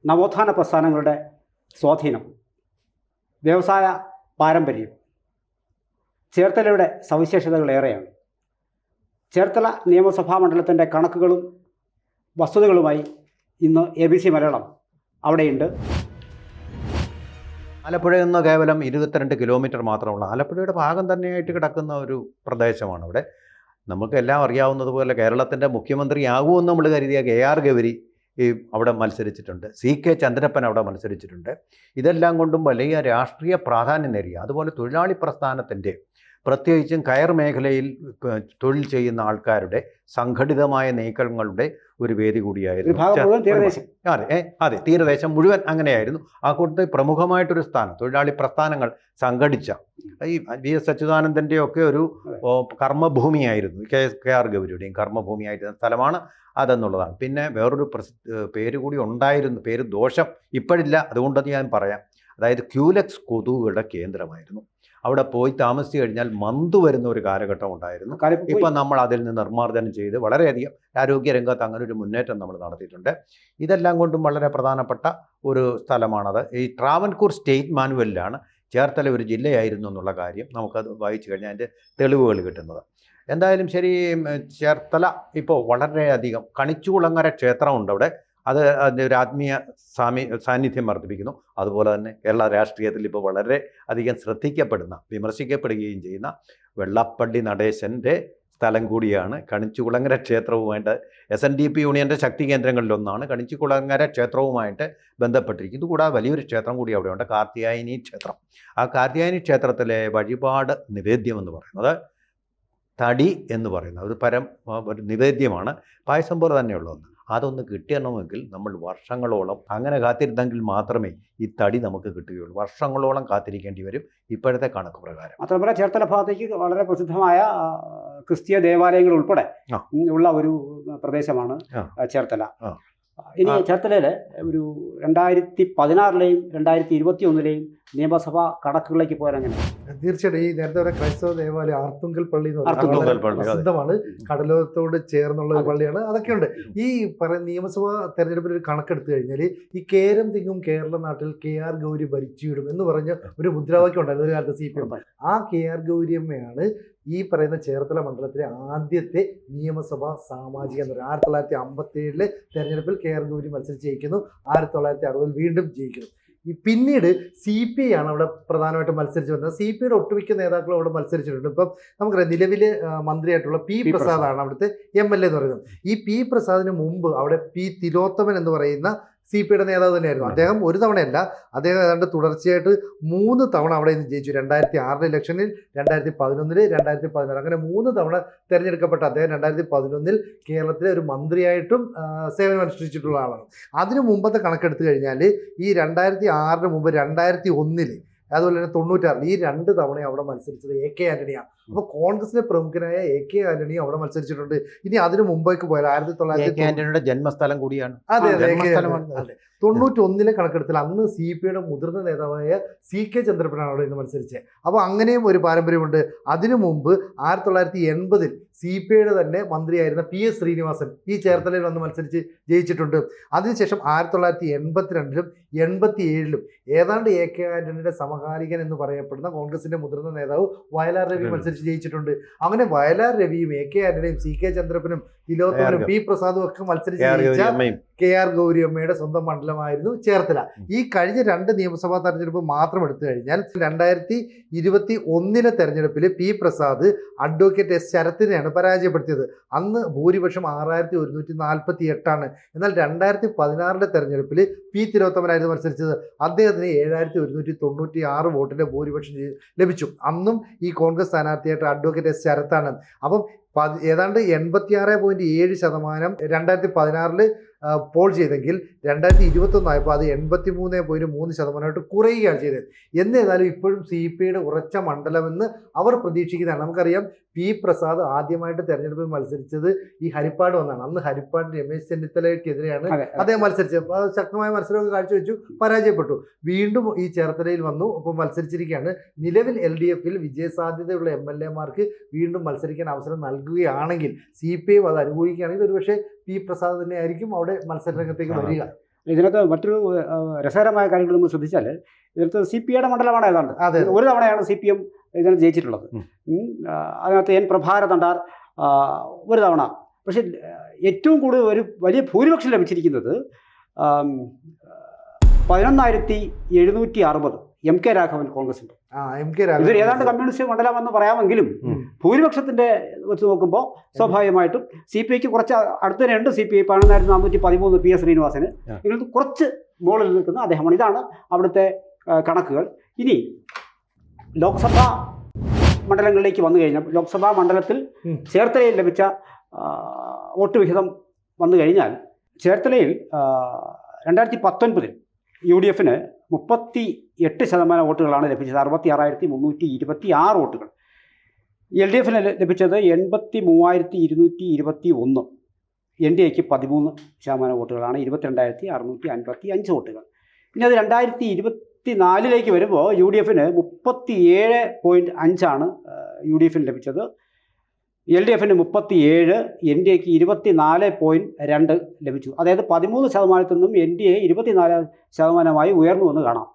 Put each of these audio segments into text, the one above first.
നവോത്ഥാന പ്രസ്ഥാനങ്ങളുടെ സ്വാധീനം, വ്യവസായ പാരമ്പര്യം, ചേർത്തലയുടെ സവിശേഷതകൾ ഏറെയാണ്. ചേർത്തല നിയമസഭാ മണ്ഡലത്തിൻ്റെ കണക്കുകളും വസ്തുതകളുമായി ഇന്ന് ABC മലയാളം അവിടെയുണ്ട്. ആലപ്പുഴയിൽ നിന്ന് കേവലം 22 കിലോമീറ്റർ മാത്രമുള്ള ആലപ്പുഴയുടെ ഭാഗം തന്നെയായിട്ട് കിടക്കുന്ന ഒരു പ്രദേശമാണ് അവിടെ. നമുക്കെല്ലാം അറിയാവുന്നതുപോലെ കേരളത്തിൻ്റെ മുഖ്യമന്ത്രിയാകുമെന്ന് നമ്മൾ കരുതിയ KR ഗൗരി അവിടെ മത്സരിച്ചിട്ടുണ്ട്. CK ചന്ദ്രപ്പൻ അവിടെ മത്സരിച്ചിട്ടുണ്ട്. ഇതെല്ലാം കൊണ്ടും വലിയ രാഷ്ട്രീയ പ്രാധാന്യം നേടിയ, അതുപോലെ തൊഴിലാളി പ്രസ്ഥാനത്തിൻ്റെ പ്രത്യേകിച്ചും കയർ മേഖലയിൽ തൊഴിൽ ചെയ്യുന്ന ആൾക്കാരുടെ സംഘടിതമായ നീക്കങ്ങളുടെ ഒരു വേദി കൂടിയായിരുന്നു. അതെ, തീരദേശം മുഴുവൻ അങ്ങനെയായിരുന്നു. ആ കൂട്ടത്തിൽ പ്രമുഖമായിട്ടൊരു സ്ഥാനം തൊഴിലാളി പ്രസ്ഥാനങ്ങൾ സംഘടിച്ച ഈ VS അച്യുതാനന്ദൻ്റെ ഒക്കെ ഒരു കർമ്മഭൂമിയായിരുന്നു. KR ഗൗരിയുടെയും കർമ്മഭൂമിയായിരുന്ന സ്ഥലമാണ് അതെന്നുള്ളതാണ്. പിന്നെ വേറൊരു പേര് കൂടി ഉണ്ടായിരുന്നു, പേര് ദോഷം ഇപ്പോഴില്ല, അതുകൊണ്ടത് ഞാൻ പറയാം. അതായത് ക്യൂലെക്സ് കൊതുകുകളുടെ കേന്ദ്രമായിരുന്നു. അവിടെ പോയി താമസിച്ചു കഴിഞ്ഞാൽ മന്ത് വരുന്ന ഒരു കാലഘട്ടം ഉണ്ടായിരുന്നു. ഇപ്പം നമ്മൾ അതിൽ നിന്ന് നിർമ്മാർജ്ജനം ചെയ്ത് വളരെയധികം ആരോഗ്യരംഗത്ത് അങ്ങനെ ഒരു മുന്നേറ്റം നമ്മൾ നടത്തിയിട്ടുണ്ട്. ഇതെല്ലാം കൊണ്ടും വളരെ പ്രധാനപ്പെട്ട ഒരു സ്ഥലമാണത്. ഈ ട്രാവൻകൂർ സ്റ്റേറ്റ് മാനുവലിലാണ് ചേർത്തല ഒരു ജില്ലയായിരുന്നു എന്നുള്ള കാര്യം നമുക്കത് വായിച്ചു കഴിഞ്ഞാൽ അതിൻ്റെ തെളിവുകൾ കിട്ടുന്നത്. എന്തായാലും ശരി, ചേർത്തല ഇപ്പോൾ വളരെയധികം കണിച്ചുകുളങ്ങര ക്ഷേത്രമുണ്ട് അവിടെ. അത് അതിൻ്റെ ഒരു ആത്മീയ സാന്നിധ്യം വർദ്ധിപ്പിക്കുന്നു. അതുപോലെ തന്നെ കേരള രാഷ്ട്രീയത്തിൽ ഇപ്പോൾ വളരെ അധികം ശ്രദ്ധിക്കപ്പെടുന്ന, വിമർശിക്കപ്പെടുകയും ചെയ്യുന്ന വെള്ളപ്പള്ളി നടേശൻ്റെ സ്ഥലം കൂടിയാണ് കണിച്ചുകുളങ്ങര ക്ഷേത്രവുമായിട്ട്. SNDP യൂണിയൻ്റെ ശക്തി കേന്ദ്രങ്ങളിലൊന്നാണ് കണിച്ചുകുളങ്ങര ക്ഷേത്രവുമായിട്ട് ബന്ധപ്പെട്ടിരിക്കുന്നത്. കൂടാതെ വലിയൊരു ക്ഷേത്രം കൂടി അവിടെയുണ്ട്, കാർത്യായനി ക്ഷേത്രം. ആ കാർത്യായനി ക്ഷേത്രത്തിലെ വഴിപാട് നിവേദ്യം എന്ന് പറയുന്നത് തടി എന്ന് പറയുന്ന ഒരു നിവേദ്യമാണ്. പായസം പോലെ തന്നെയുള്ള ഒന്ന്. അതൊന്ന് കിട്ടണമെങ്കിൽ നമ്മൾ വർഷങ്ങളോളം അങ്ങനെ കാത്തിരുന്നെങ്കിൽ മാത്രമേ ഈ തടി നമുക്ക് കിട്ടുകയുള്ളൂ. വർഷങ്ങളോളം കാത്തിരിക്കേണ്ടി വരും ഇപ്പോഴത്തെ കണക്ക് പ്രകാരം. മാത്രമല്ല ചേർത്തല ഭാഗത്തേക്ക് വളരെ പ്രസിദ്ധമായ ക്രിസ്തീയ ദേവാലയങ്ങൾ ഉൾപ്പെടെ ഉള്ള ഒരു പ്രദേശമാണ് ചേർത്തല. ഇനി ചേർത്തലയിൽ ഒരു 2016-ലെയും 2021-ലെയും നിയമസഭാ കണക്കുകളിലേക്ക് പോയാൽ അങ്ങനെ തീർച്ചയായിട്ടും ഈ നേരത്തെ ഒരു ക്രൈസ്തവ ദേവാലയം ആർത്തുങ്കൽ പള്ളി എന്ന് പറയുന്നത് പ്രസിദ്ധമാണ്. കടലോരത്തോട് ചേർന്നുള്ള ഒരു പള്ളിയാണ്. അതൊക്കെയുണ്ട്. ഈ നിയമസഭാ തെരഞ്ഞെടുപ്പിൽ ഒരു കണക്കെടുത്തു കഴിഞ്ഞാൽ ഈ കേരം തിങ്ങും കേരള നാട്ടിൽ KR ഗൗരി ഭരിച്ചുവിടും എന്ന് പറഞ്ഞ ഒരു മുദ്രാവാക്യം ഉണ്ടായിരുന്നു ഒരു കാലത്ത് CPM. ആ KR ഗൗരിയമ്മയാണ് ഈ പറയുന്ന ചേർത്തല മണ്ഡലത്തിലെ ആദ്യത്തെ നിയമസഭാ സാമാജിക എന്ന് പറയുന്നത്. 1957 തെരഞ്ഞെടുപ്പിൽ KR ഗൗരി മത്സരിച്ച് ജയിക്കുന്നു. 1960 വീണ്ടും ജയിക്കുന്നു. പിന്നീട് CPI ആണ് അവിടെ പ്രധാനമായിട്ടും മത്സരിച്ച് വന്നത്. CPIയുടെ ഒട്ടുമിക്ക നേതാക്കളും അവിടെ മത്സരിച്ചിട്ടുണ്ട്. ഇപ്പം നമുക്കറിയാം നിലവിലെ മന്ത്രിയായിട്ടുള്ള P പ്രസാദാണ് അവിടുത്തെ MLA എന്ന് പറയുന്നത്. ഈ P പ്രസാദിന് മുമ്പ് അവിടെ P തിലോത്തമൻ എന്ന് പറയുന്ന CPIയുടെ നേതാവ് തന്നെയായിരുന്നു. അദ്ദേഹം ഒരു തവണയല്ല, അദ്ദേഹം ഏതാണ്ട് തുടർച്ചയായിട്ട് 3 തവണ അവിടെ നിന്ന് ജയിച്ചു. 2006 ഇലക്ഷനിൽ, 2011, 2016 അങ്ങനെ 3 തവണ തിരഞ്ഞെടുക്കപ്പെട്ട അദ്ദേഹം 2011 കേരളത്തിലെ ഒരു മന്ത്രിയായിട്ടും സേവനം അനുഷ്ഠിച്ചിട്ടുള്ള ആളാണ്. അതിനു മുമ്പത്തെ കണക്കെടുത്തു കഴിഞ്ഞാൽ ഈ 2006 മുമ്പ് 2001 അതുപോലെ തന്നെ 96 ഈ 2 തവണ അവിടെ മത്സരിച്ചത് AK ആന്റണിയാണ്. അപ്പോൾ കോൺഗ്രസിലെ പ്രമുഖനായ AK ആന്റണിയും അവിടെ മത്സരിച്ചിട്ടുണ്ട്. ഇനി അതിനു മുമ്പേക്ക് പോയാൽ 1991 ജന്മസ്ഥലം കൂടിയാണ്. അതെ, 91 കണക്കെടുത്താൽ അന്ന് CPIയുടെ മുതിർന്ന നേതാവായ CK ചന്ദ്രപ്പനാണ് അവിടെ നിന്ന് മത്സരിച്ചത്. അപ്പോൾ അങ്ങനെയും ഒരു പാരമ്പര്യമുണ്ട്. അതിനു മുമ്പ് 1980 CPIയുടെ തന്നെ മന്ത്രിയായിരുന്ന PS ശ്രീനിവാസൻ ഈ ചേർത്തലയിൽ വന്ന് മത്സരിച്ച് ജയിച്ചിട്ടുണ്ട്. അതിനുശേഷം 1982-ലും 87-ലും ഏതാണ്ട് AK ആന്റണിയുടെ സമകാലികൻ എന്ന് പറയപ്പെടുന്ന കോൺഗ്രസിന്റെ മുതിർന്ന നേതാവ് വയലാർ രവി മത്സരിച്ച് ജയിച്ചിട്ടുണ്ട്. അങ്ങനെ വയലാർ രവിയും AK ആന്റണിയും CK ചന്ദ്രപ്പനും തിലോത്തമനും P പ്രസാദും ഒക്കെ മത്സരിച്ച് ജയിച്ച KR ഗൗരിയമ്മയുടെ സ്വന്തം മണ്ഡലമായിരുന്നു ചേർത്തല. ഈ കഴിഞ്ഞ 2 നിയമസഭാ തെരഞ്ഞെടുപ്പ് മാത്രം എടുത്തു കഴിഞ്ഞാൽ 2021 തെരഞ്ഞെടുപ്പിൽ P പ്രസാദ് അഡ്വക്കേറ്റ് S ശരത്തിനെയാണ് പരാജയപ്പെടുത്തിയത്. അന്ന് ഭൂരിപക്ഷം 6148ആണ്. എന്നാൽ 2016 തെരഞ്ഞെടുപ്പിൽ P തിലോത്തമനായിരുന്നു മത്സരിച്ചത്. അദ്ദേഹത്തിന് 7196 വോട്ടിന്റെ ഭൂരിപക്ഷം ലഭിച്ചു. അന്നും ഈ കോൺഗ്രസ് സ്ഥാനാർത്ഥിയായിട്ട് അഡ്വക്കേറ്റ് S ശരത്താണ്. അപ്പം ഏതാണ്ട് 86.7% 2016 പോൾ ചെയ്തെങ്കിൽ 2021 ആയപ്പോൾ അത് 83.3% കുറയുകയാണ് ചെയ്തത്. എന്നിരുന്നാലും ഇപ്പോഴും CPIയുടെ ഉറച്ച മണ്ഡലമെന്ന് അവർ പ്രതീക്ഷിക്കുന്നതാണ്. നമുക്കറിയാം P പ്രസാദ് ആദ്യമായിട്ട് തെരഞ്ഞെടുപ്പിൽ മത്സരിച്ചത് ഈ ഹരിപ്പാട് വന്നാണ്. അന്ന് ഹരിപ്പാട് രമേശ് ചെന്നിത്തലയ്ക്കെതിരെയാണ് അദ്ദേഹം മത്സരിച്ചത്. ശക്തമായ മത്സരമൊക്കെ കാഴ്ചവെച്ചു, പരാജയപ്പെട്ടു. വീണ്ടും ഈ ചേർത്തലയിൽ വന്നു, അപ്പോൾ മത്സരിച്ചിരിക്കുകയാണ്. നിലവിൽ LDFൽ വിജയസാധ്യതയുള്ള MLA മാർക്ക് വീണ്ടും മത്സരിക്കാൻ അവസരം നൽകുകയാണെങ്കിൽ CPI അത് അനുഭവിക്കുകയാണെങ്കിൽ ഒരുപക്ഷെ P പ്രസാദ് തന്നെ ആയിരിക്കും അവിടെ മത്സരരംഗത്തേക്ക് വരിക. ഇതിനകത്ത് മറ്റൊരു രസകരമായ കാര്യങ്ങൾ നമ്മൾ ശ്രദ്ധിച്ചാൽ ഇതിനകത്ത് CPIയുടെ മണ്ഡലമാണ് ഏതാണ്ട്. അതെ. ഒരു തവണയാണ് CPM ഇതിനകത്ത് ജയിച്ചിട്ടുള്ളത്. അതിനകത്ത് N പ്രഭാരതണ്ടാർ ഒരു തവണ. പക്ഷേ ഏറ്റവും കൂടുതൽ ഒരു വലിയ ഭൂരിപക്ഷം ലഭിച്ചിരിക്കുന്നത് 11,760 MK രാഘവൻ കോൺഗ്രസിൻ്റെ. ഇതൊരു ഏതാണ്ട് കമ്മ്യൂണിസ്റ്റ് മണ്ഡലമെന്ന് പറയാമെങ്കിലും ഭൂരിപക്ഷത്തിൻ്റെ വെച്ച് നോക്കുമ്പോൾ സ്വാഭാവികമായിട്ടും CPIക്ക് കുറച്ച് അടുത്ത് തന്നെയുണ്ട്. CPI 11,413 PS Sreenivasan. ഇതിൽ കുറച്ച് മുകളിൽ നിൽക്കുന്ന അദ്ദേഹമാണ്. ഇതാണ് അവിടുത്തെ കണക്കുകൾ. ഇനി ലോക്സഭാ മണ്ഡലങ്ങളിലേക്ക് വന്നു കഴിഞ്ഞാൽ ലോക്സഭാ മണ്ഡലത്തിൽ ചേർത്തലയിൽ ലഭിച്ച വോട്ട് വിഹിതം വന്നു കഴിഞ്ഞാൽ ചേർത്തലയിൽ 2019 UDFന് 38% വോട്ടുകളാണ് ലഭിച്ചത്. 66,326 വോട്ടുകൾ. LDFന് ലഭിച്ചത് 83,221. NDAക്ക് 13% വോട്ടുകളാണ്. 22,655 വോട്ടുകൾ. ഇനി അത് 2024 വരുമ്പോൾ UDFന് 37.5 UDFന് ലഭിച്ചത്. LDFന് 37, NDAക്ക് 24.2 ലഭിച്ചു. അതായത് 13% നിന്നും NDA 24% ഉയർന്നു എന്ന് കാണാം.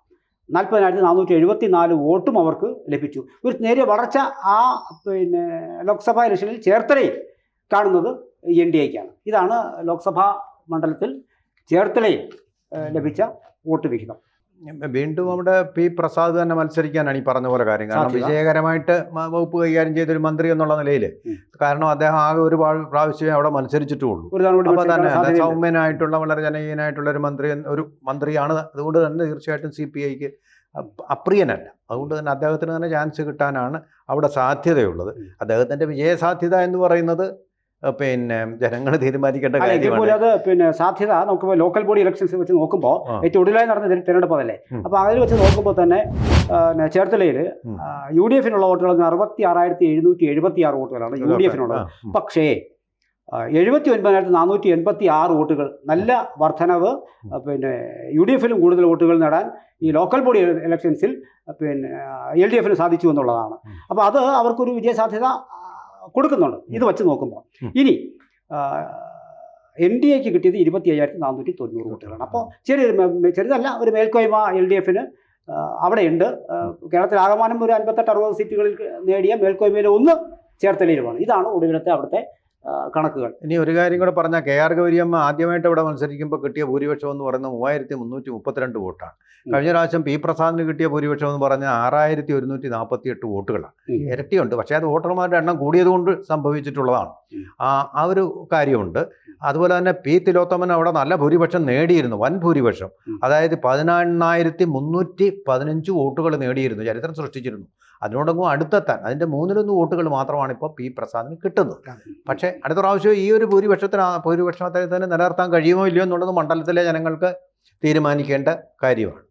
40,474 വോട്ടും അവർക്ക് ലഭിച്ചു. ഒരു നേരിയ വളർച്ച ആ ലോക്സഭാ ഇലക്ഷനിൽ ചേർത്തലയിൽ കാണുന്നത് NDAക്കാണ്. ഇതാണ് ലോക്സഭാ മണ്ഡലത്തിൽ ചേർത്തലയിൽ ലഭിച്ച വോട്ട് വിഹിതം. വീണ്ടും അവിടെ P. പ്രസാദ് തന്നെ മത്സരിക്കാനാണ് ഈ പറഞ്ഞ പോലെ കാര്യം. കാരണം വിജയകരമായിട്ട് വകുപ്പ് കൈകാര്യം ചെയ്തൊരു മന്ത്രി എന്നുള്ള നിലയിൽ, കാരണം അദ്ദേഹം ആകെ ഒരു പ്രാവശ്യമേ അവിടെ മത്സരിച്ചിട്ടുള്ളൂ. അപ്പോൾ തന്നെ സൗമ്യനായിട്ടുള്ള വളരെ ജനകീയനായിട്ടുള്ള ഒരു മന്ത്രിയാണ്. അതുകൊണ്ട് തന്നെ തീർച്ചയായിട്ടും CPIക്ക് അപ്രിയനല്ല. അതുകൊണ്ട് തന്നെ അദ്ദേഹത്തിന് തന്നെ ചാൻസ് കിട്ടാനാണ് അവിടെ സാധ്യതയുള്ളത്. അദ്ദേഹത്തിൻ്റെ വിജയസാധ്യത എന്ന് പറയുന്നത് ജനങ്ങൾ തീരുമാനിക്കേണ്ട കാര്യമാണ്. അത് സാധ്യത നമുക്ക് ലോക്കൽ ബോഡി ഇലക്ഷൻസ് വെച്ച് നോക്കുമ്പോൾ ഏറ്റവും ഒടുവിലായി നടന്ന തിരഞ്ഞെടുപ്പ് അതല്ലേ. അപ്പോൾ അതിൽ വെച്ച് നോക്കുമ്പോൾ തന്നെ ചേർത്തലയിൽ UDFനുള്ള വോട്ടുകൾ 66,776 വോട്ടുകളാണ് UDFനുള്ളത്. പക്ഷേ 79,486 വോട്ടുകൾ, നല്ല വർധനവ് UDFലും കൂടുതൽ വോട്ടുകൾ നേടാൻ ഈ ലോക്കൽ ബോഡി ഇലക്ഷൻസിൽ LDFന് സാധിച്ചു എന്നുള്ളതാണ്. അപ്പോൾ അത് അവർക്കൊരു വിജയസാധ്യത കൊടുക്കുന്നുണ്ട് ഇത് വെച്ച് നോക്കുമ്പോൾ. ഇനി NDAക്ക് കിട്ടിയത് 25,490 വോട്ടുകളാണ്. അപ്പോൾ ചെറുതല്ല, ഒരു മേൽക്കോയ്മ LDFന് അവിടെയുണ്ട്. കേരളത്തിൽ ആകമാനം ഒരു 58-60 സീറ്റുകളിൽ നേടിയ മേൽക്കോയ്മയിൽ ഒന്ന് ചേർത്തലയിലുമാണ്. ഇതാണ് ഒടുവിലത്തെ അവിടുത്തെ കണക്കുകൾ. ഇനി ഒരു കാര്യം കൂടെ പറഞ്ഞാൽ KR ഗൗരിയമ്മ ആദ്യമായിട്ട് ഇവിടെ മത്സരിക്കുമ്പോൾ കിട്ടിയ ഭൂരിപക്ഷം എന്ന് പറയുന്നത് 3,332 വോട്ടാണ്. കഴിഞ്ഞ പ്രാവശ്യം P. പ്രസാദിന് കിട്ടിയ ഭൂരിപക്ഷം എന്ന് പറഞ്ഞാൽ 6,148 വോട്ടുകളാണ്. ഇരട്ടിയുണ്ട്. പക്ഷേ അത് വോട്ടർമാരുടെ എണ്ണം കൂടിയത് കൊണ്ട് സംഭവിച്ചിട്ടുള്ളതാണ്. ആ ഒരു കാര്യമുണ്ട്. അതുപോലെ തന്നെ P. തിലോത്തമൻ അവിടെ നല്ല ഭൂരിപക്ഷം നേടിയിരുന്നു, വൻ ഭൂരിപക്ഷം. അതായത് 18,315 വോട്ടുകൾ നേടിയിരുന്നു, ചരിത്രം സൃഷ്ടിച്ചിരുന്നു. അതിനോടൊന്നും അടുത്തെത്താൻ അതിൻ്റെ 1/3 വോട്ടുകൾ മാത്രമാണ് ഇപ്പോൾ P. പ്രസാദിന് കിട്ടുന്നത്. പക്ഷേ അടുത്ത പ്രാവശ്യം ഈ ഒരു ഭൂരിപക്ഷത്തെ തന്നെ നിലനിർത്താൻ കഴിയുമോ ഇല്ലയോ എന്നുള്ളത് മണ്ഡലത്തിലെ ജനങ്ങൾക്ക് തീരുമാനിക്കേണ്ട കാര്യമാണ്.